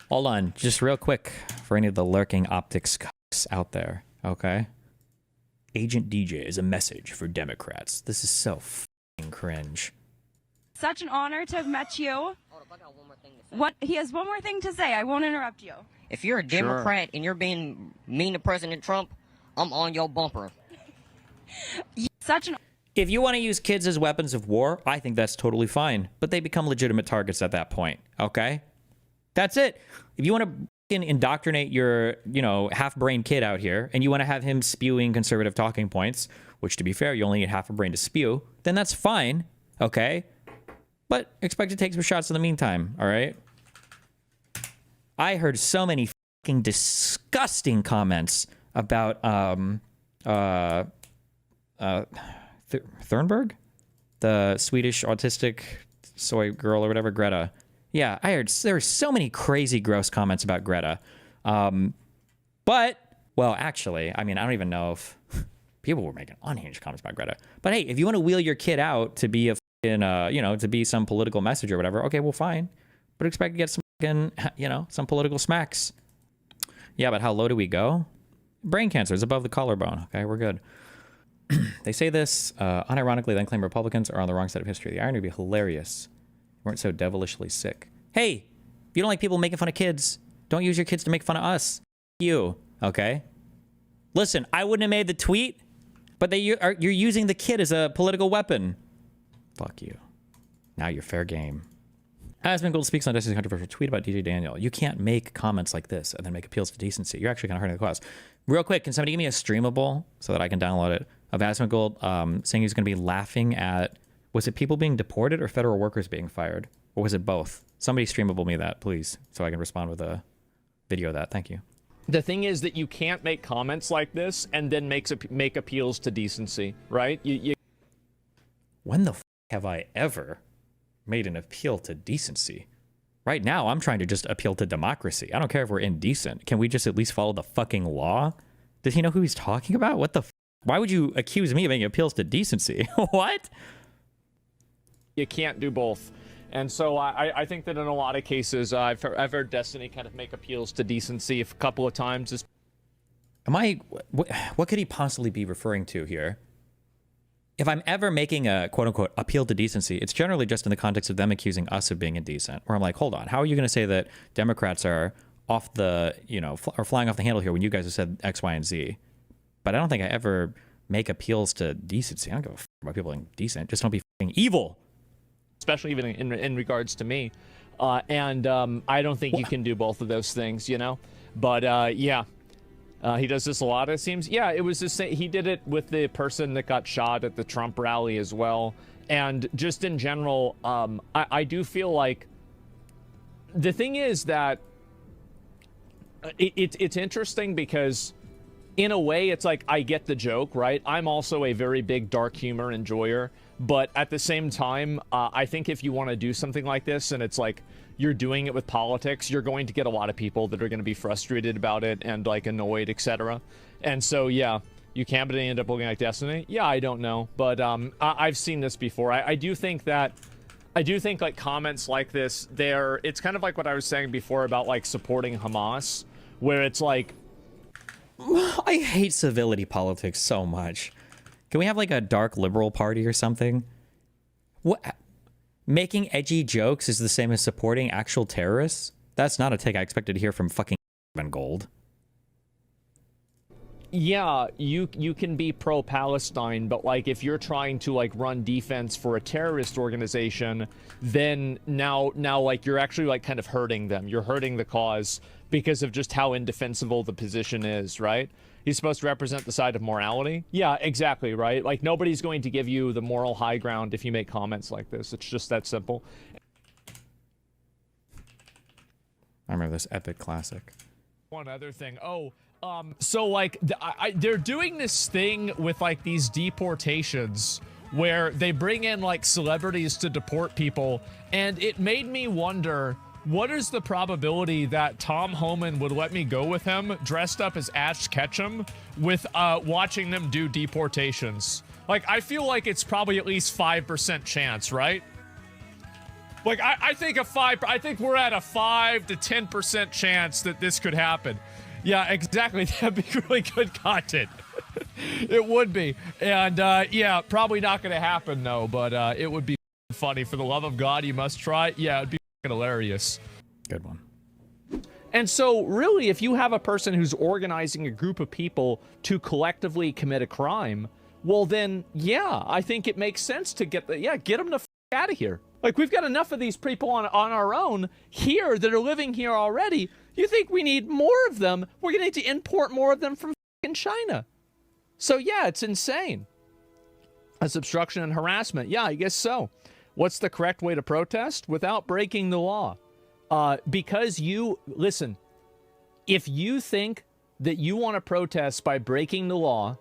Hold on, just real quick for any of the lurking optics cucks out there, okay? Agent DJ is a message for Democrats. This is so f***ing cringe. Such an honor to have met you. What? He has one more thing to say. I won't interrupt you. If you're a Democrat and you're being mean to President Trump, I'm on your bumper. Such an... If you want to use kids as weapons of war, I think that's totally fine. But they become legitimate targets at that point, okay? That's it. If you want to indoctrinate your, half-brain kid out here, and you want to have him spewing conservative talking points, which, to be fair, you only need half a brain to spew, then that's fine, okay? But expect to take some shots in the meantime, all right? I heard so many fucking disgusting comments about, Thunberg? The Swedish autistic soy girl or whatever, Greta. Yeah, I heard there were so many crazy, gross comments about Greta. But, well, actually, I mean, I don't even know if people were making unhinged comments about Greta. But hey, if you want to wheel your kid out to be a fucking, to be some political message or whatever, okay, well, fine. But expect to get some fucking, some political smacks. Yeah, but how low do we go? Brain cancer is above the collarbone. Okay, we're good. They say this unironically, then claim Republicans are on the wrong side of history. The irony would be hilarious. Weren't so devilishly sick. Hey, if you don't like people making fun of kids, don't use your kids to make fun of us. You, okay? Listen, I wouldn't have made the tweet, but you're using the kid as a political weapon. Fuck you. Now you're fair game. Asmongold speaks on Decency's controversial tweet about DJ Daniel. You can't make comments like this and then make appeals to decency. You're actually kind of hurting the cause. Real quick, can somebody give me a streamable so that I can download it of Asmongold saying he's going to be laughing at, was it people being deported or federal workers being fired? Or was it both? Somebody streamable me that, please, so I can respond with a video of that. Thank you. The thing is that you can't make comments like this and then make appeals to decency, right? When the f have I ever made an appeal to decency? Right now, I'm trying to just appeal to democracy. I don't care if we're indecent. Can we just at least follow the fucking law? Did he know who he's talking about? What the f? Why would you accuse me of making appeals to decency? What? You can't do both. And so I think that in a lot of cases, I've heard Destiny kind of make appeals to decency a couple of times. What could he possibly be referring to here? If I'm ever making a quote-unquote appeal to decency, it's generally just in the context of them accusing us of being indecent. Where I'm like, hold on, how are you going to say that Democrats are off the, are flying off the handle here when you guys have said X, Y, and Z? But I don't think I ever make appeals to decency. I don't give a f about people being decent. Just don't be f***ing evil. Especially even in regards to me. I don't think you can do both of those things, But, yeah. He does this a lot, it seems. Yeah, it was the same. He did it with the person that got shot at the Trump rally as well. And just in general, I do feel like the thing is that it's interesting because in a way, it's like I get the joke, right? I'm also a very big dark humor enjoyer. But at the same time, I think if you want to do something like this and it's like you're doing it with politics, you're going to get a lot of people that are going to be frustrated about it and like annoyed, etc. And so, yeah, you can, but they end up looking like Destiny. Yeah, I don't know. But I've seen this before. I do think like comments like this, it's kind of like what I was saying before about like supporting Hamas, where it's like, I hate civility politics so much. Can we have like a dark liberal party or something? What? Making edgy jokes is the same as supporting actual terrorists? That's not a take I expected to hear from fucking Gold. Yeah, you can be pro-Palestine, but like if you're trying to like run defense for a terrorist organization, then now like you're actually like kind of hurting them. You're hurting the cause because of just how indefensible the position is, right? He's supposed to represent the side of morality. Yeah, exactly, right? Like nobody's going to give you the moral high ground if you make comments like this. It's just that simple. I remember this epic classic. One other thing. So like they're doing this thing with like these deportations where they bring in like celebrities to deport people, and it made me wonder, what is the probability that Tom Homan would let me go with him dressed up as Ash Ketchum with watching them do deportations? Like I feel like it's probably at least 5% chance, right? Like, I think I think we're at a 5 to 10% chance that this could happen. Yeah, exactly. That'd be really good content. It would be. And, yeah, probably not going to happen, though, but it would be funny. For the love of God, you must try. Yeah, it'd be hilarious. Good one. And so, really, if you have a person who's organizing a group of people to collectively commit a crime, well, then, yeah, I think it makes sense to get them the f*** out of here. Like, we've got enough of these people on our own here that are living here already. You think we need more of them? We're going to need to import more of them from f***ing China. So, yeah, it's insane. That's obstruction and harassment. Yeah, I guess so. What's the correct way to protest? Without breaking the law. Because listen, if you think that you want to protest by breaking the law,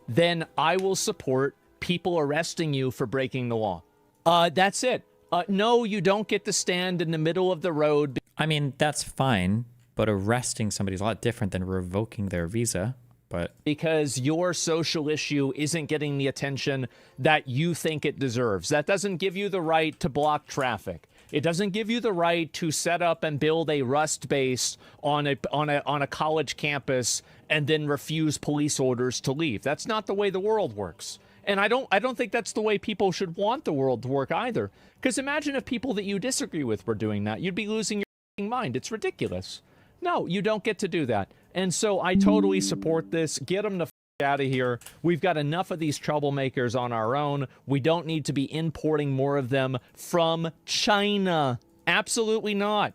then I will support people arresting you for breaking the law. That's it. No, you don't get to stand in the middle of the road. I mean, that's fine, but arresting somebody is a lot different than revoking their visa. But because your social issue isn't getting the attention that you think it deserves. That doesn't give you the right to block traffic. It doesn't give you the right to set up and build a Rust base on a college campus and then refuse police orders to leave. That's not the way the world works. And I don't think that's the way people should want the world to work either. Because imagine if people that you disagree with were doing that. You'd be losing your f***ing mind. It's ridiculous. No, you don't get to do that. And so I totally support this. Get them the f*** out of here. We've got enough of these troublemakers on our own. We don't need to be importing more of them from China. Absolutely not.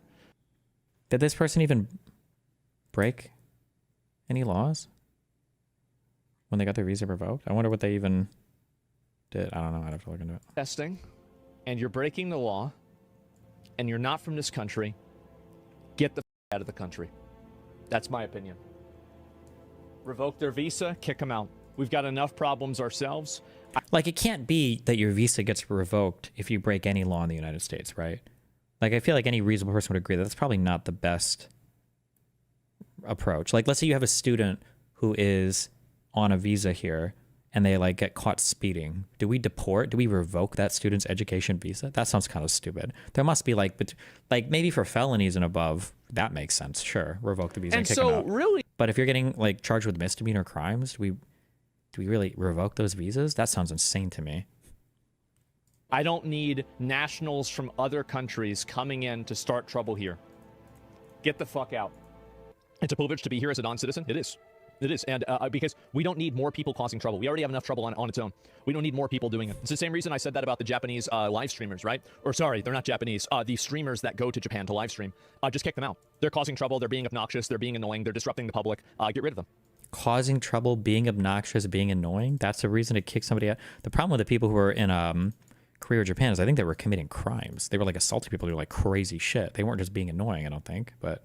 did this person even break any laws when they got their visa revoked? I wonder what they even did. I don't know. I'd have to look into it. Testing, and you're breaking the law, and you're not from this country, get the out of the country. That's my opinion. Revoke their visa, kick them out. We've got enough problems ourselves. Like, it can't be that your visa gets revoked if you break any law in the United States, right? Like, I feel like any reasonable person would agree that that's probably not the best approach. Like, let's say you have a student who is on a visa here and they, like, get caught speeding. Do we deport? Do we revoke that student's education visa? That sounds kind of stupid. There must be, like maybe for felonies and above, that makes sense. Sure, revoke the visa and kick them out. Really, but if you're getting, like, charged with misdemeanor crimes, do we really revoke those visas? That sounds insane to me. I don't need nationals from other countries coming in to start trouble here. Get the fuck out. It's a privilege to be here as a non-citizen. It is. It is. And because we don't need more people causing trouble. We already have enough trouble on its own. We don't need more people doing it. It's the same reason I said that about the Japanese live streamers, right? Or sorry, they're not Japanese. The streamers that go to Japan to live stream. Just kick them out. They're causing trouble. They're being obnoxious. They're being annoying. They're disrupting the public. Get rid of them. Causing trouble, being obnoxious, being annoying, that's a reason to kick somebody out. The problem with the people who are in Korea or Japan is I think they were committing crimes. They were, like, assaulting people who were, like, crazy shit. They weren't just being annoying, I don't think. But